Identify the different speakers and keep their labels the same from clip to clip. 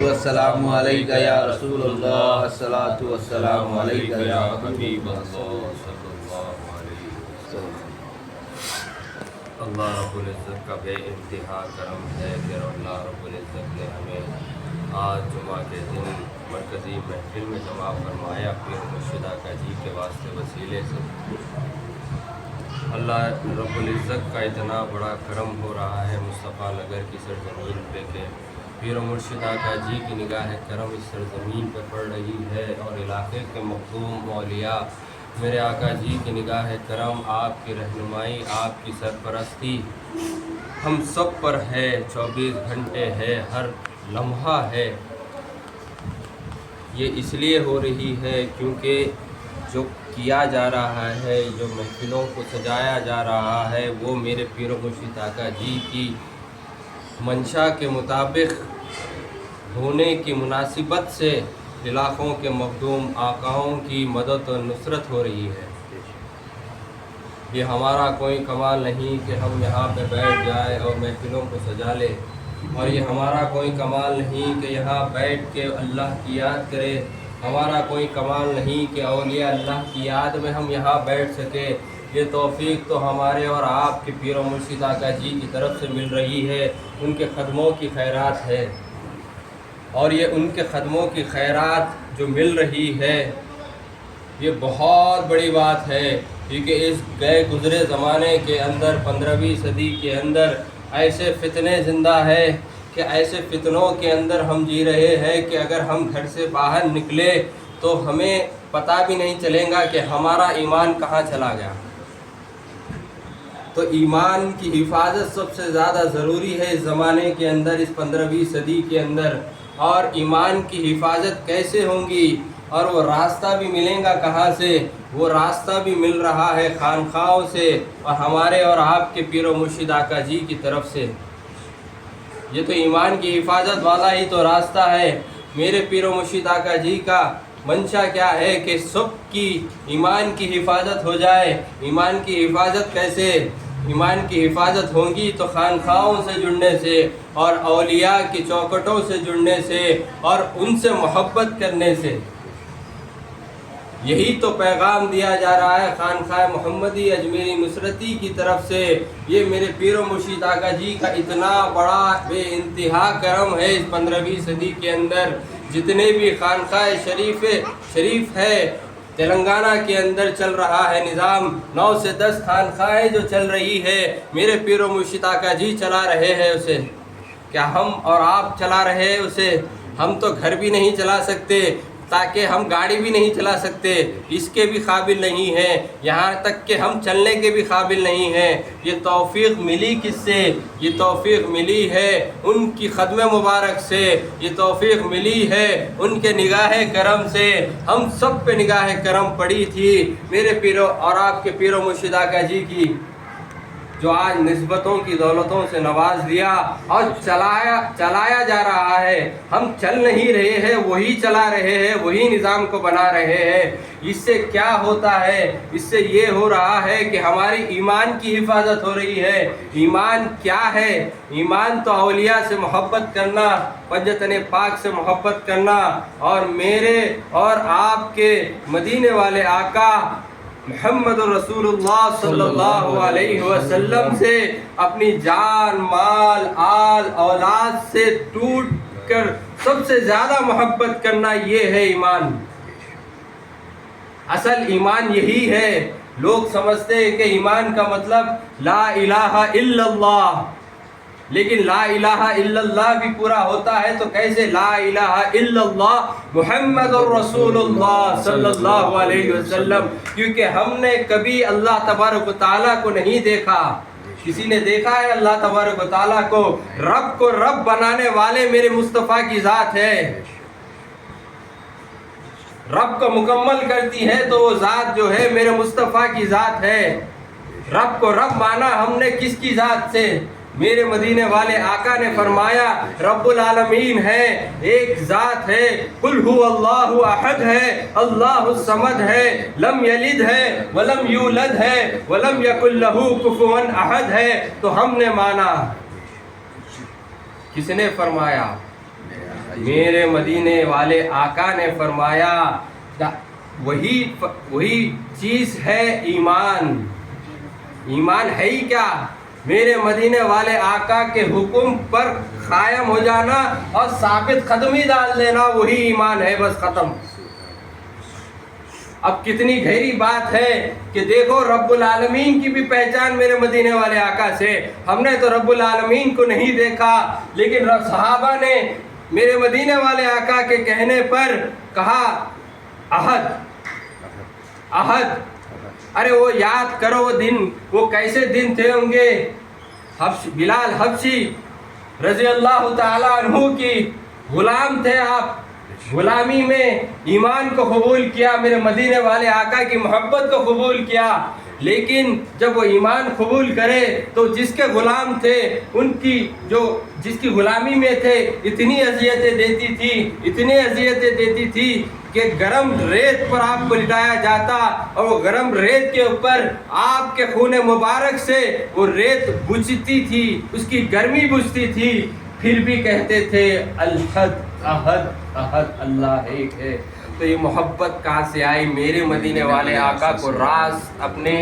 Speaker 1: والسلام علیکہ یا رسول اللہ، الصلاۃ والسلام علیکہ یا حبیب اللہ صلی اللہ علیہ وسلم۔
Speaker 2: اللہ رب العزت کا بے انتہا کرم ہے کہ اللہ رب العزت نے ہمیں آج جمعہ کے دن مرکزی محفل میں جمع فرمایا پیر مرشد آقا جی کے واسطے وسیلے سے۔ اللہ رب العزت کا اتنا بڑا کرم ہو رہا ہے مصطفیٰ نگر کی سرزمین پہ کہ پیر مرشد آقا جی کی نگاہ کرم اس سرزمین پہ پڑ رہی ہے، اور علاقے کے مخدوم اولیاء میرے آقا جی کی نگاہ کرم، آپ کی رہنمائی، آپ کی سرپرستی ہم سب پر ہے، 24 گھنٹے ہے، ہر لمحہ ہے۔ یہ اس لیے ہو رہی ہے کیونکہ جو کیا جا رہا ہے، جو محفلوں کو سجایا جا رہا ہے، وہ میرے پیر مرشد آقا جی کی منشا کے مطابق ہونے کی مناسبت سے علاقوں کے مخدوم آقاؤں کی مدد و نصرت ہو رہی ہے۔ یہ ہمارا کوئی کمال نہیں کہ ہم یہاں پہ بیٹھ جائیں اور محفلوں کو سجا لیں، اور یہ ہمارا کوئی کمال نہیں کہ یہاں بیٹھ کے اللہ کی یاد کرے، ہمارا کوئی کمال نہیں کہ اولیاء اللہ کی یاد میں ہم یہاں بیٹھ سکے۔ یہ توفیق تو ہمارے اور آپ کے پیر و مرشد آقا جی کی طرف سے مل رہی ہے، ان کے قدموں کی خیرات ہے، اور یہ ان کے قدموں کی خیرات جو مل رہی ہے یہ بہت بڑی بات ہے، کیونکہ اس گئے گزرے زمانے کے اندر 15ویں صدی کے اندر ایسے فتنے زندہ ہے کہ ایسے فتنوں کے اندر ہم جی رہے ہیں کہ اگر ہم گھر سے باہر نکلے تو ہمیں پتہ بھی نہیں چلے گا کہ ہمارا ایمان کہاں چلا گیا۔ تو ایمان کی حفاظت سب سے زیادہ ضروری ہے اس زمانے کے اندر، اس 15ویں صدی کے اندر۔ اور ایمان کی حفاظت کیسے ہوں گی، اور وہ راستہ بھی ملے گا کہاں سے؟ وہ راستہ بھی مل رہا ہے خانقاہوں سے، اور ہمارے اور آپ کے پیر و مرشد آقا جی کی طرف سے۔ یہ تو ایمان کی حفاظت والا ہی تو راستہ ہے۔ میرے پیر و مرشد آقا جی کا منشا کیا ہے کہ سب کی ایمان کی حفاظت ہو جائے۔ ایمان کی حفاظت کیسے؟ ایمان کی حفاظت ہوگی تو خانقاہوں سے جڑنے سے، اور اولیاء کی چوکٹوں سے جڑنے سے، اور ان سے محبت کرنے سے۔ یہی تو پیغام دیا جا رہا ہے خانقاہ محمدی اجمیری نصرتی کی طرف سے۔ یہ میرے پیر و مرشد آقا جی کا اتنا بڑا بے انتہا کرم ہے اس 15ویں صدی کے اندر۔ جتنے بھی خانقاہ شریف ہے تلنگانہ کے اندر چل رہا ہے نظام، 9 سے 10 خانقاہیں جو چل رہی ہے، میرے پیر و مرشد آقا جی چلا رہے ہیں اسے۔ کیا ہم اور آپ چلا رہے ہیں اسے؟ ہم تو گھر بھی نہیں چلا سکتے، تاکہ ہم گاڑی بھی نہیں چلا سکتے، اس کے بھی قابل نہیں ہیں، یہاں تک کہ ہم چلنے کے بھی قابل نہیں ہیں۔ یہ توفیق ملی کس سے؟ یہ توفیق ملی ہے ان کی قدم مبارک سے، یہ توفیق ملی ہے ان کے نگاہ کرم سے۔ ہم سب پہ نگاہ کرم پڑی تھی میرے پیرو اور آپ کے پیر و مرشد آقا جی کی، جو آج نسبتوں کی دولتوں سے نواز دیا اور چلایا جا رہا ہے۔ ہم چل نہیں رہے ہیں، وہی چلا رہے ہیں، وہی نظام کو بنا رہے ہیں۔ اس سے کیا ہوتا ہے؟ اس سے یہ ہو رہا ہے کہ ہماری ایمان کی حفاظت ہو رہی ہے۔ ایمان کیا ہے؟ ایمان تو اولیاء سے محبت کرنا، پنجتن پاک سے محبت کرنا، اور میرے اور آپ کے مدینے والے آقا محمد رسول اللہ صلی اللہ علیہ وسلم سے اپنی جان، مال، آل، اولاد سے ٹوٹ کر سب سے زیادہ محبت کرنا، یہ ہے ایمان۔ اصل ایمان یہی ہے۔ لوگ سمجھتے ہیں کہ ایمان کا مطلب لا الہ الا اللہ، لیکن لا الہ الا اللہ بھی پورا ہوتا ہے تو کیسے لا الہ الا اللہ محمد الرسول اللہ صلی اللہ علیہ وسلم؟ کیونکہ ہم نے کبھی اللہ تبارک و تعالیٰ کو نہیں دیکھا۔ کسی نے دیکھا ہے اللہ تبارک و تعالیٰ کو؟ رب کو رب بنانے والے میرے مصطفیٰ کی ذات ہے۔ رب کو مکمل کرتی ہے تو وہ ذات جو ہے میرے مصطفیٰ کی ذات ہے۔ رب کو رب مانا ہم نے کس کی ذات سے؟ میرے مدینے والے آقا نے فرمایا رب العالمین ہے، ایک ذات ہے، قل هو اللہ احد ہے، اللہ الصمد ہے، لم یلد ہے ولم یولد ہے ولم یکن لہ کفوا احد ہے۔ تو ہم نے مانا، کس نے فرمایا؟ میرے مدینے والے آقا نے فرمایا وہی چیز ہے ایمان. ایمان ہے ہی کیا؟ میرے مدینے والے آقا کے حکم پر قائم ہو جانا اور ثابت قدمی ڈال دینا، وہی ایمان ہے. بس ختم. اب کتنی گہری بات ہے کہ دیکھو رب العالمین کی بھی پہچان میرے مدینے والے آقا سے. ہم نے تو رب العالمین کو نہیں دیکھا، لیکن صحابہ نے میرے مدینے والے آقا کے کہنے پر کہا احد احد. ارے وہ یاد کرو وہ دن، وہ کیسے دن تھے ہوں گے. بلال حبشی رضی اللہ تعالیٰ عنہ کی غلام تھے آپ. غلامی میں ایمان کو قبول کیا، میرے مدینے والے آقا کی محبت کو قبول کیا. لیکن جب وہ ایمان قبول کرے تو جس کے غلام تھے ان کی جس کی غلامی میں تھے اتنی اذیتیں دیتی تھی کہ گرم ریت پر آپ کو لٹایا جاتا اور وہ گرم ریت کے اوپر آپ کے خون مبارک سے وہ ریت بجھتی تھی، اس کی گرمی بجھتی تھی. پھر بھی کہتے تھے الحد احد احد اللہ ایک ہے. تو یہ محبت کہاں سے آئی؟ میرے مدینے والے آقا کو راز اپنے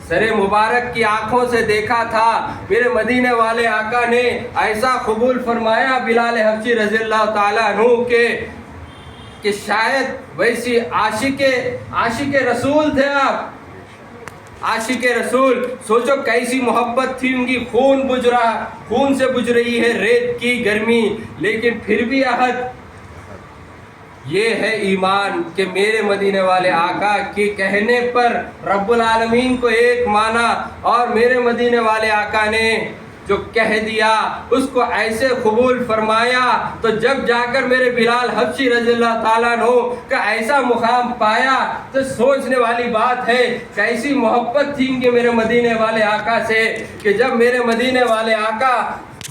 Speaker 2: سر مبارک کی آنکھوں سے دیکھا تھا. میرے مدینے والے آقا نے ایسا قبول فرمایا بلال حبشی رضی اللہ تعالیٰ عنہ کے کہ شاید ویسی عاشق رسول تھے آپ. عاشق رسول. سوچو کیسی محبت تھی ان کی. خون سے بجھ رہی ہے ریت کی گرمی، لیکن پھر بھی عہد. یہ ہے ایمان کہ میرے مدینے والے آقا کے کہنے پر رب العالمین کو ایک مانا اور میرے مدینے والے آقا نے جو کہہ دیا اس کو ایسے قبول فرمایا. تو جب جا کر میرے بلال حبشی رضی اللہ تعالیٰ عنہ کا ایسا مقام پایا تو سوچنے والی بات ہے کیسی محبت تھی ان کے میرے مدینے والے آقا سے کہ جب میرے مدینے والے آقا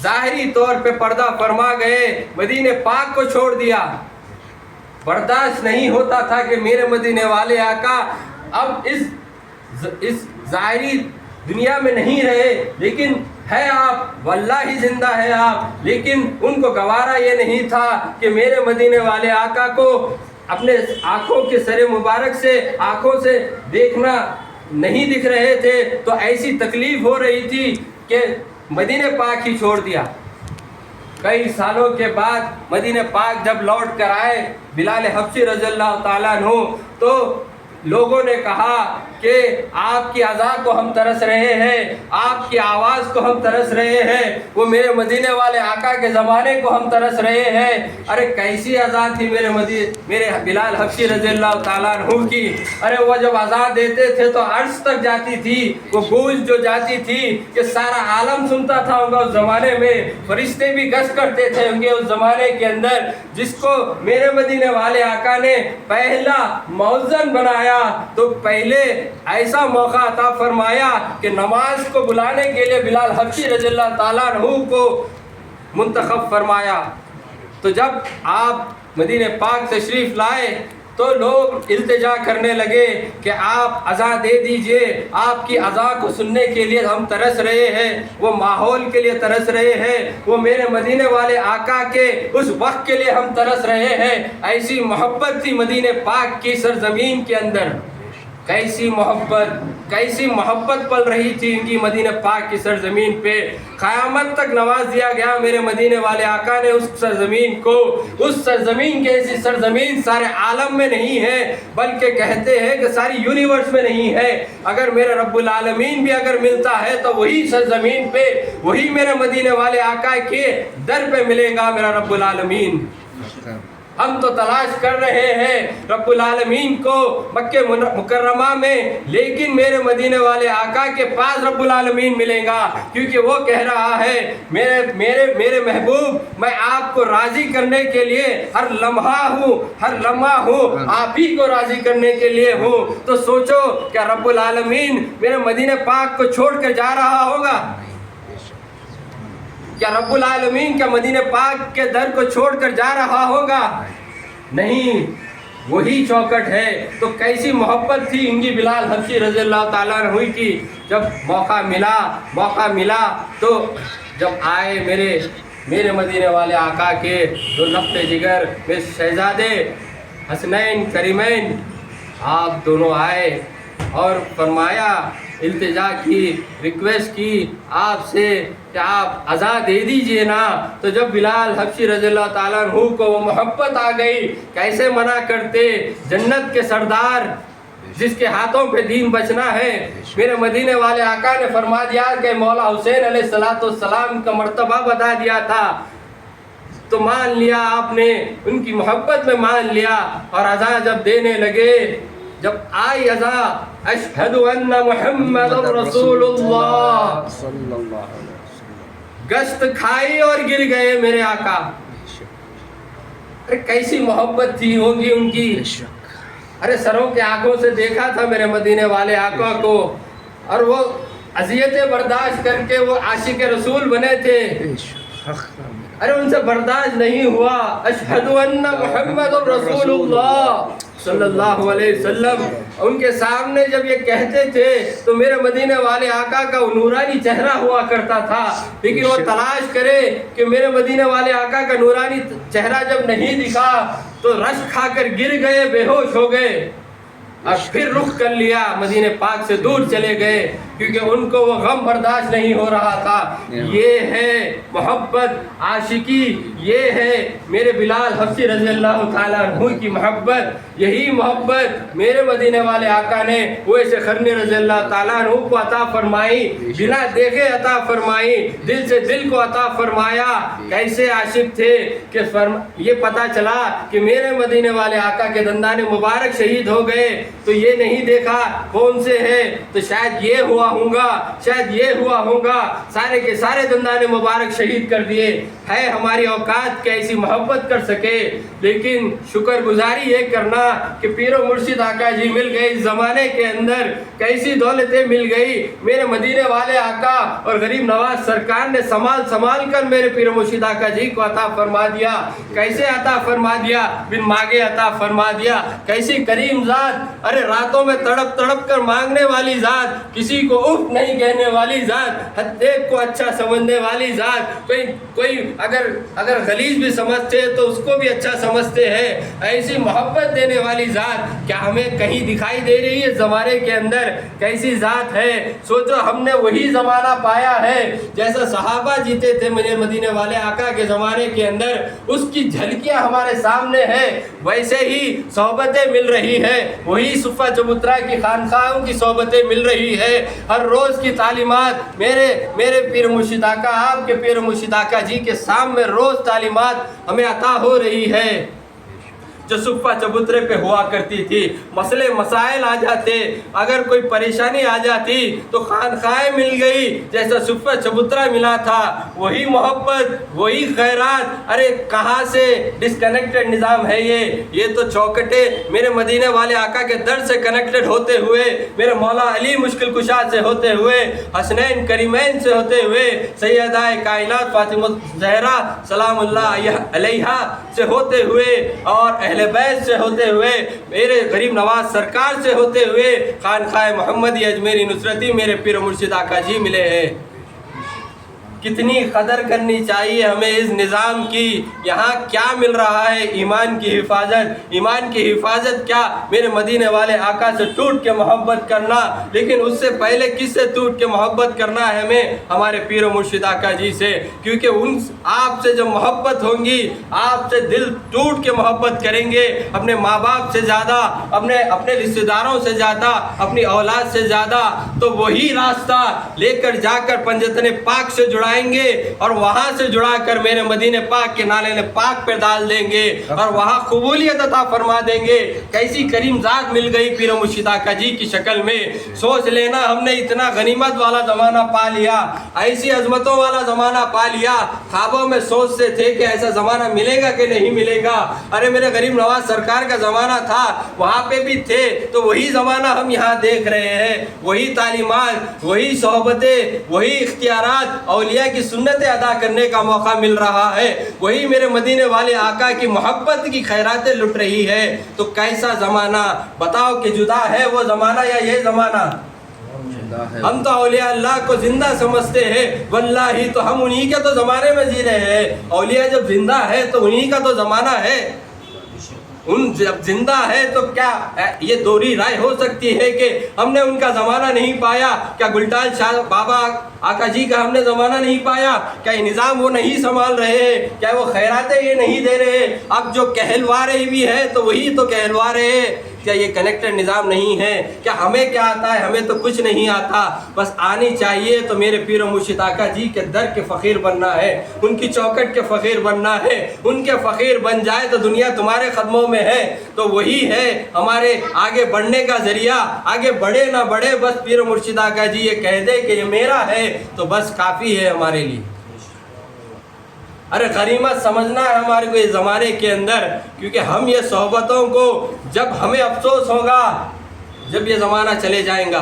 Speaker 2: ظاہری طور پہ پردہ فرما گئے، مدینے پاک کو چھوڑ دیا. برداشت نہیں ہوتا تھا کہ میرے مدینے والے آقا اب اس ظاہری دنیا میں نہیں رہے، لیکن ہے آپ، واللہ زندہ ہے آپ. لیکن ان کو گوارا یہ نہیں تھا کہ میرے مدینے والے آقا کو اپنے آنکھوں کے سر مبارک سے آنکھوں سے دیکھنا نہیں دکھ رہے تھے. تو ایسی تکلیف ہو رہی تھی کہ مدینے پاک ہی چھوڑ دیا. کئی سالوں کے بعد مدینہ پاک جب لوٹ کر آئے بلال حبشی رضی اللہ تعالیٰ عنہ تو لوگوں نے کہا کہ آپ کی اذا کو ہم ترس رہے ہیں، آپ کی آواز کو ہم ترس رہے ہیں، وہ میرے مدینے والے آقا کے زمانے کو ہم ترس رہے ہیں. ارے کیسی اذا تھی میرے بلال حبشی رضی اللہ تعالیٰ عنہ کی. ارے وہ جب اذا دیتے تھے تو عرش تک جاتی تھی، وہ گونج جو جاتی تھی کہ سارا عالم سنتا تھا ہوگا. اس زمانے میں فرشتے بھی گشت کرتے تھے ہوں گے اس زمانے کے اندر. جس کو میرے مدینے والے آقا نے پہلا مؤذن بنایا تو پہلے ایسا موقع عطا فرمایا کہ نماز کو بلانے کے لیے بلال حبشی رضی اللہ تعالیٰ عنہ کو منتخب فرمایا. تو جب آپ مدینہ پاک تشریف لائے تو لوگ التجا کرنے لگے کہ آپ اذا دے دیجئے، آپ کی اذا کو سننے کے لیے ہم ترس رہے ہیں، وہ ماحول کے لیے ترس رہے ہیں، وہ میرے مدینے والے آقا کے اس وقت کے لیے ہم ترس رہے ہیں. ایسی محبت تھی مدینے پاک کی سرزمین کے اندر. کیسی محبت پل رہی تھی ان کی مدینہ پاک کی سرزمین پہ. قیامت تک نواز دیا گیا میرے مدینے والے آقا نے اس سرزمین کو. اس سرزمین کے ایسی سرزمین سارے عالم میں نہیں ہے، بلکہ کہتے ہیں کہ ساری یونیورس میں نہیں ہے. اگر میرے رب العالمین بھی اگر ملتا ہے تو وہی سرزمین پہ وہی میرے مدینے والے آقا کے در پہ ملے گا میرا رب العالمین. ہم تو تلاش کر رہے ہیں رب العالمین کو مکہ مکرمہ میں، لیکن میرے مدینے والے آقا کے پاس رب العالمین ملے گا، کیونکہ وہ کہہ رہا ہے میرے محبوب میں آپ کو راضی کرنے کے لیے ہر لمحہ ہوں آپ ہی کو راضی کرنے کے لیے ہوں. تو سوچو کیا رب العالمین میرے مدینے پاک کو چھوڑ کر جا رہا ہوگا؟ کیا رب العالمین کا مدینہ پاک کے در کو چھوڑ کر جا رہا ہوگا؟ نہیں، وہی چوکٹ ہے. تو کیسی محبت تھی ان کی بلال حبشی رضی اللہ تعالیٰ عنہ کی. جب موقع ملا تو جب آئے میرے میرے مدینے والے آقا کے دو لفظ جگر میں شہزادے حسنین کریمین آپ دونوں آئے اور فرمایا، التجا کی، ریکویسٹ کی آپ سے کہ آپ عزا دے دیجئے نا۔ تو جب بلال حبشی رضی اللہ تعالیٰ عنہ کو وہ محبت آ گئی، کیسے منع کرتے؟ جنت کے سردار جس کے ہاتھوں پہ دین بچنا ہے، میرے مدینے والے آقا نے فرما دیا کہ مولا حسین علیہ السلام کا مرتبہ بتا دیا تھا، تو مان لیا آپ نے، ان کی محبت میں مان لیا۔ اور عزا جب دینے لگے، جب آئی عزا، اشہد ان محمد رسول اللہ، گشت کھائی اور گر گئے میرے آقا۔ ارے کیسی محبت تھی ہوگی ان کی، ارے سروں کے آنکھوں سے دیکھا تھا میرے مدینے والے آقا کو، اور وہ اذیتیں برداشت کر کے وہ عاشق رسول بنے تھے، ارے ان سے برداشت نہیں ہوا۔ اشہد ان محمد رسول اللہ صلی اللہ علیہ وسلم، ان کے سامنے جب یہ کہتے تھے تو میرے مدینے والے آقا کا نورانی چہرہ ہوا کرتا تھا، لیکن وہ تلاش کرے کہ میرے مدینے والے آقا کا نورانی چہرہ جب نہیں دکھا تو رشک کھا کر گر گئے، بے ہوش ہو گئے، اور پھر رخ کر لیا، مدینے پاک سے دور چلے گئے، کیونکہ ان کو وہ غم برداشت نہیں ہو رہا تھا۔ یہ ہے محبت، عاشقی، یہ ہے میرے بلال حبشی رضی اللہ تعالیٰ عنہ کی محبت۔ یہی محبت میرے مدینے والے آقا نے اویس قرنی رضی اللہ تعالیٰ عنہ کو عطا فرمائی، بنا دیکھے عطا فرمائی، دل سے دل کو عطا فرمایا۔ کیسے عاشق تھے کہ یہ پتا چلا کہ میرے مدینے والے آقا کے دندان مبارک شہید ہو گئے، تو یہ نہیں دیکھا کون سے ہے، تو شاید یہ ہوا ہوں گا، شاید یہ ہوا ہوگا، سارے کے سارے دندان مبارک شہید کر دیے۔ ہے ہماری اوقات کہ ایسی محبت کر سکے، لیکن شکر گزاری یہ کرنا کہ پیر و مرشد آقا جی مل گئے اس زمانے کے اندر، کیسی دولتیں مل گئی۔ میرے مدینے والے آقا اور غریب نواز سرکار نے سنبھال کر میرے پیر و مرشد آقا جی کو عطا فرما دیا۔ کیسے عطا فرما دیا؟ بن مانگے عطا فرما دیا۔ کیسی کریم ذات، ارے راتوں میں تڑپ تڑپ کر مانگنے والی ذات، کسی کو اف نہیں کہنے والی ذات، ہر ایک کو اچھا سمجھنے والی ذات، کوئی اگر غلیظ بھی سمجھتے تو اس کو بھی اچھا سمجھتے ہیں، ایسی محبت دینے والی ذات کیا ہمیں کہیں دکھائی دے رہی ہے زمانے کے اندر؟ کیسی ذات ہے؟ سوچو ہم نے وہی زمانہ پایا ہے جیسا صحابہ جیتے تھے میرے مدینے والے آقا کے زمانے کے اندر، اس کی جھلکیاں ہمارے سامنے ہیں، ویسے ہی صحبتیں مل رہی ہے، وہی صفہ چبوترا کی خانقاہوں کی صحبتیں مل رہی ہے، ہر روز کی تعلیمات میرے پیر مرشد آقا، آپ کے پیر مرشد آقا جی کے سامنے روز تعلیمات ہمیں عطا ہو رہی ہے، جو صفہ چبوترے پہ ہوا کرتی تھی۔ مسئلے مسائل آ جاتے، اگر کوئی پریشانی آ جاتی تو خانقاہیں مل گئی جیسا صفہ چبوترا ملا تھا، وہی محبت، وہی خیرات۔ ارے کہاں سے ڈسکنیکٹڈ نظام ہے یہ تو چوکٹے میرے مدینے والے آقا کے در سے کنیکٹڈ ہوتے ہوئے، میرے مولا علی مشکل کشا سے ہوتے ہوئے، حسنین کریمین سے ہوتے ہوئے، سیدہ کائنات فاطمہ زہرا سلام اللہ علیہا سے ہوتے ہوئے، اور اہل بیت سے ہوتے ہوئے، میرے غریب نواز سرکار سے ہوتے ہوئے، خانقاہ محمدی اجمیری نصرتی میرے پیر مرشد آقا جی ملے ہیں۔ کتنی قدر کرنی چاہیے ہمیں اس نظام کی۔ یہاں کیا مل رہا ہے؟ ایمان کی حفاظت۔ ایمان کی حفاظت کیا؟ میرے مدینے والے آقا سے ٹوٹ کے محبت کرنا، لیکن اس سے پہلے کس سے ٹوٹ کے محبت کرنا ہے ہمیں؟ ہمارے پیر و مرشد آقا جی سے، کیونکہ آپ سے جب محبت ہوں گی، آپ سے دل ٹوٹ کے محبت کریں گے، اپنے ماں باپ سے زیادہ، اپنے رشتہ داروں سے زیادہ، اپنی اولاد سے زیادہ، تو وہی راستہ لے کر جا کر پنجتن پاک سے جڑائیں گے، اور وہاں سے جڑا کر میرے مدینے پاک کے نالے پاک پہ ڈال دیں گے، اور وہاں قبولیت عطا فرما دیں گے۔ کیسی کریم ذات مل گئی پیر و مرشد آقا جی کی شکل میں۔ سوچ لینا ہم نے اتنا غنیمت والا زمانہ پا لیا، ایسی عظمتوں والا زمانہ پا لیا، خوابوں میں سوچتے تھے کہ ایسا زمانہ ملے گا کہ نہیں ملے گا۔ ارے میرے غریب نواز سرکار کا زمانہ تھا، وہاں پہ بھی تھے، تو وہی زمانہ ہم یہاں دیکھ رہے ہیں، وہی تعلیمات، وہی صحبتیں، وہی اختیارات، اولیاء کی سنتیں ادا کرنے کا موقع مل رہا ہے، وہی میرے مدینے والے آقا کی محبت کی خیراتیں لٹ رہی ہے۔ تو کیسا زمانہ بتاؤ کہ جدا ہے وہ زمانہ یا یہ زمانہ؟ ہم تو اولیاء اللہ کو زندہ سمجھتے ہیں، واللہ تو ہم انہی کے تو زمانے میں جی رہے ہیں۔ اولیاء جب زندہ ہے تو انہی کا تو زمانہ ہے، ان جب زندہ ہے تو کیا یہ دوہری رائے ہو سکتی ہے کہ ہم نے ان کا زمانہ نہیں پایا؟ کیا گلٹال شاہ بابا آقا جی کا ہم نے زمانہ نہیں پایا؟ کیا یہ نظام وہ نہیں سنبھال رہے؟ کیا وہ خیراتیں یہ نہیں دے رہے؟ اب جو کہلوا رہے بھی ہے تو وہی تو کہلوا رہے ہیں۔ کیا یہ کنیکٹڈ نظام نہیں ہے؟ کیا ہمیں کیا آتا ہے؟ ہمیں تو کچھ نہیں آتا، بس آنی چاہیے تو میرے پیر و مرشد آقا جی کے در کے فقیر بننا ہے، ان کی چوکٹ کے فقیر بننا ہے۔ ان کے فقیر بن جائے تو دنیا تمہارے قدموں میں ہے، تو وہی ہے ہمارے آگے بڑھنے کا ذریعہ۔ آگے بڑھے نہ بڑھے، بس پیر و مرشد آقا جی یہ کہہ دے کہ یہ میرا ہے تو بس کافی ہے ہمارے لیے۔ ارے غنیمت سمجھنا ہے ہمارے کو اس زمانے کے اندر، کیونکہ ہم یہ صحبتوں کو جب ہمیں افسوس ہوگا جب یہ زمانہ چلے جائیں گا،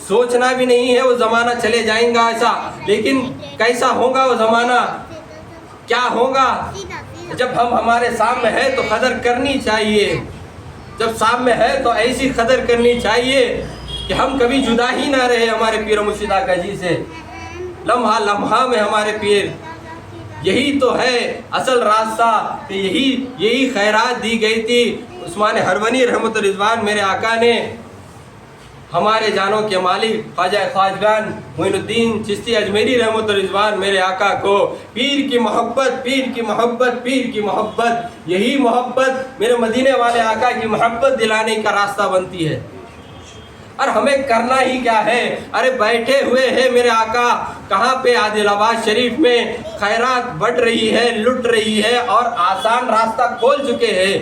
Speaker 2: سوچنا بھی نہیں ہے وہ زمانہ چلے جائیں گا ایسا، لیکن کیسا ہوگا وہ زمانہ، کیا ہوگا؟ جب ہم ہمارے سامنے ہے تو قدر کرنی چاہیے، جب سامنے ہے تو ایسی قدر کرنی چاہیے کہ ہم کبھی جدا ہی نہ رہے ہمارے پیر و مرشد آقا جی سے، لمحہ لمحہ میں ہمارے پیر۔ یہی تو ہے اصل راستہ، کہ یہی خیرات دی گئی تھی۔ عثمان ہرونی رحمۃ رضوان میرے آقا نے ہمارے جانوں کے مالک خواجہ خواجگان معین الدین چشتی اجمیری رحمۃ رضوان میرے آقا کو پیر کی محبت، پیر کی محبت، پیر کی محبت، یہی محبت میرے مدینے والے آقا کی محبت دلانے کا راستہ بنتی ہے۔ اور ہمیں کرنا ہی کیا ہے؟ ارے بیٹھے ہوئے ہیں میرے آقا کہاں پہ؟ عادل آباد شریف میں خیرات بڑھ رہی ہے، لٹ رہی ہے، اور آسان راستہ کھول چکے ہیں۔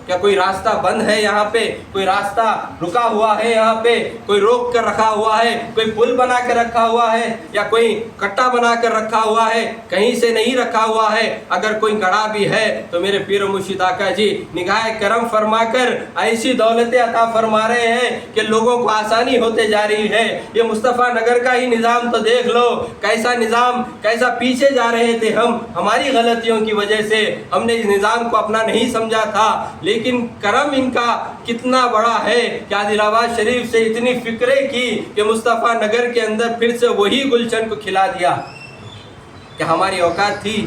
Speaker 2: کیا کوئی راستہ بند ہے یہاں پہ؟ کوئی راستہ رکا ہوا ہے یہاں پہ؟ کوئی روک کر رکھا ہوا ہے؟ کوئی پل بنا کے رکھا ہوا ہے یا کوئی کٹا بنا کر رکھا ہوا ہے؟ کہیں سے نہیں رکھا ہوا ہے۔ اگر کوئی گڑھا بھی ہے تو میرے پیر و مرشد آقا جی نگاہ کرم فرما کر ایسی دولتیں عطا فرما رہے ہیں کہ لوگوں کو آسانی ہوتے جا رہی ہے۔ یہ مصطفیٰ نگر کا ہی نظام تو دیکھ لو، کیسا نظام، کیسا پیچھے جا رہے تھے ہم، ہماری غلطیوں کی وجہ سے ہم نے اس نظام کو اپنا نہیں سمجھا تھا، لیکن کرم ان کا کتنا بڑا ہے کہ عادل آباد شریف سے اتنی فکریں کی کہ مصطفیٰ نگر کے اندر پھر سے وہی گلشن کو کھلا دیا کہ ہماری اوقات تھی۔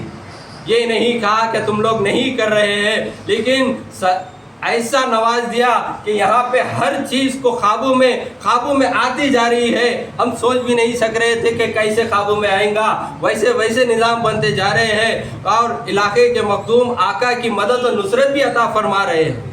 Speaker 2: یہ نہیں کہا کہ تم لوگ نہیں کر رہے ہیں، لیکن ایسا نواز دیا کہ یہاں پہ ہر چیز کو قابو میں آتی جا رہی ہے۔ ہم سوچ بھی نہیں سک رہے تھے کہ کیسے قابو میں آئیں گا، ویسے نظام بنتے جا رہے ہیں، اور علاقے کے مخدوم آقا کی مدد و نصرت بھی عطا فرما رہے ہیں۔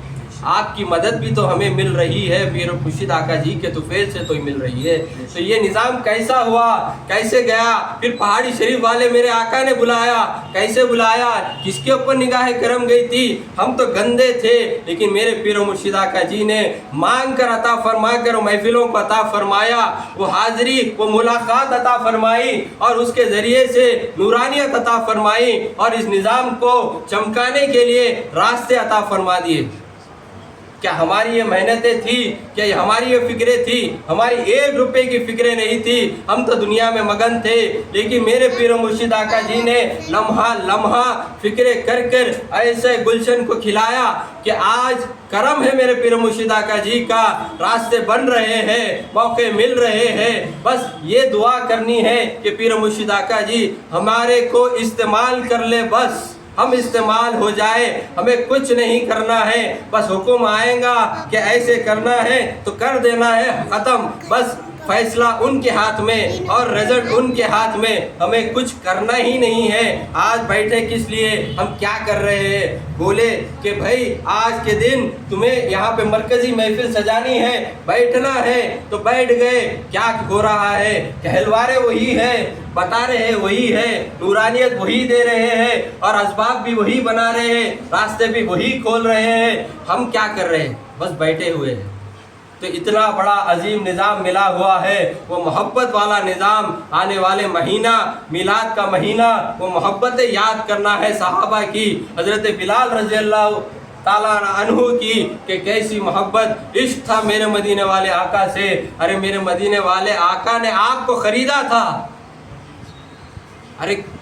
Speaker 2: آپ کی مدد بھی تو ہمیں مل رہی ہے، پیر و مرشد آقا جی کے طفیل سے تو ہی مل رہی ہے۔ تو یہ نظام کیسا ہوا، کیسے گیا؟ پھر پہاڑی شریف والے میرے آقا نے بلایا، کیسے بلایا؟ کس کے اوپر نگاہ کرم گئی تھی؟ ہم تو گندے تھے، لیکن میرے پیر و مرشد آقا جی نے مانگ کر عطا فرما کر محفلوں کو عطا فرمایا، وہ حاضری، وہ ملاقات عطا فرمائی، اور اس کے ذریعے سے نورانیت عطا فرمائی، اور اس نظام کو چمکانے کے لیے راستے عطا فرما دیے۔ کیا ہماری یہ محنتیں تھی؟ کیا ہماری یہ فکریں تھی؟ ہماری 1 روپے کی فکریں نہیں تھی، ہم تو دنیا میں مگن تھے، لیکن میرے پیر و مرشد آقا جی نے لمحہ لمحہ فکریں کر کر ایسے گلشن کو کھلایا کہ آج کرم ہے میرے پیر و مرشد آقا جی کا، راستے بن رہے ہیں، موقع مل رہے ہیں۔ بس یہ دعا کرنی ہے کہ پیر و مرشد آقا جی ہمارے کو استعمال کر لے، بس ہم استعمال ہو جائے، ہمیں کچھ نہیں کرنا ہے، بس حکم آئے گا کہ ایسے کرنا ہے تو کر دینا ہے، ختم۔ بس فیصلہ ان کے ہاتھ میں اور رزلٹ ان کے ہاتھ میں، ہمیں کچھ کرنا ہی نہیں ہے۔ آج بیٹھے کس لیے، ہم کیا کر رہے ہیں؟ بولے کہ بھائی آج کے دن تمہیں یہاں پہ مرکزی محفل سجانی ہے، بیٹھنا ہے تو بیٹھ گئے۔ کیا ہو رہا ہے؟ کہلوارے وہی ہے، بتا رہے ہیں وہی ہے، نورانیت وہی دے رہے ہیں، اور اسباب بھی وہی بنا رہے ہیں، راستے بھی وہی کھول رہے ہیں۔ ہم کیا کر رہے ہیں؟ بس بیٹھے ہوئے ہیں۔ تو اتنا بڑا عظیم نظام ملا ہوا ہے، وہ محبت والا نظام۔ آنے والے مہینہ میلاد کا مہینہ، وہ محبت یاد کرنا ہے صحابہ کی، حضرت بلال رضی اللہ تعالیٰ عنہ کی، کہ کیسی محبت عشق تھا میرے مدینے والے آقا سے۔ ارے میرے مدینے والے آقا نے آپ کو خریدا تھا، ارے